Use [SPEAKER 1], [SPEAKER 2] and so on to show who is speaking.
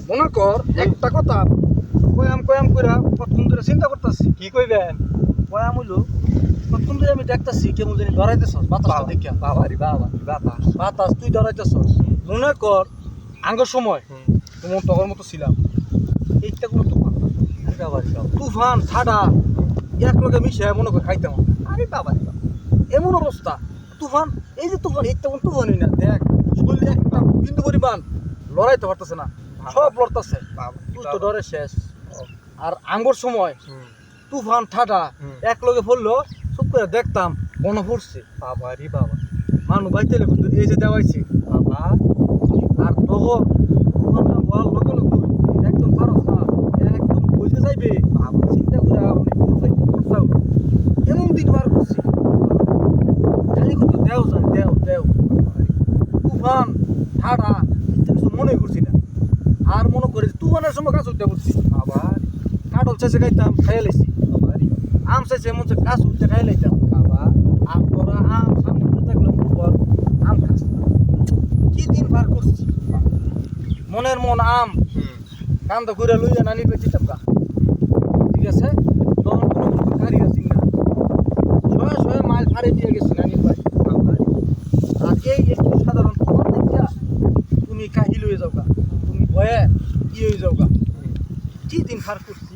[SPEAKER 1] মনে কর একটা কথা কয়াম কইরা কতক্ষণ ধরে চিন্তা করতেছি।
[SPEAKER 2] কি কইবেন?
[SPEAKER 1] কয়াম হইলো কতক্ষণ ধরে আমি দেখতেছি কেমন জানি ডরাইতেছস বাতাসটা দেখিয়া।
[SPEAKER 2] বাবারি বাবা কি বাতাস।
[SPEAKER 1] বাতাস তুই ডরাইতেছস। মনে কর আঙ্গর সময় তোমার তখন মতো ছিলাম এইটা কোনো তুফান না।
[SPEAKER 2] আরে বাবারি বাবা।
[SPEAKER 1] তুফান ঠাডা এক লগে মিশে মনে করে খাইতাম।
[SPEAKER 2] আরে বাবারি বাবা।
[SPEAKER 1] এমন অবস্থা তুফান এই যে তুফান এইটা কোন তুফানই না। দেখ শরীরে একটা বিন্দু পরিমাণ লড়াইতে পারতেছে না, সব লড়তেছে। তুই তো ডরে শেষ। আর আঙ্গর সময় তুফান ঠাডা এক লগে পড়লো চুপ করে দেখতাম মনে পড়ছে।
[SPEAKER 2] বাবারি বাবা।
[SPEAKER 1] মানুষ বাইতে লেখো এই যে দেওয়াইছে
[SPEAKER 2] বাবা
[SPEAKER 1] আর তখন তুফানটা হওয়ার লগে লগে একদম পারস না, একদম বুঝে যাইবে। চিন্তা করে অনেক খরচাও এমন দিন বার করছি খালি কত দেও যায় দেও তুফান ঠাডা ইত্যাদি কিছু মনে করছি না। আর মনে করে তুফানের সময় কাজ উঠতে বলছি
[SPEAKER 2] আবার
[SPEAKER 1] কাটল চাইছে খাইতাম খাইয়া লাইছি।
[SPEAKER 2] বাবারি
[SPEAKER 1] আম চাইছে এমন কাজ উঠতে খাইয়া লাইতাম।
[SPEAKER 2] বাবা।
[SPEAKER 1] আর তোরা আম সামনে করে থাকলে মনে কর আম খাস না। কি দিন বার করছি মনের মন আম কান্দা ঘুরে লইয়া নানির বেশি টাকা। ঠিক আছে তখন কোনো মনে গাড়ি আছি না, শয়ে মাইল ফাড়ে দিয়ে গেছি নানির বাড়ি। আর এই একটু সাধারণ খবর দেখিয়া তুমি কাহিল হয়ে যাও গা, তুমি ভয়ে কি হয়ে যাও গা। কি দিন পার করছি।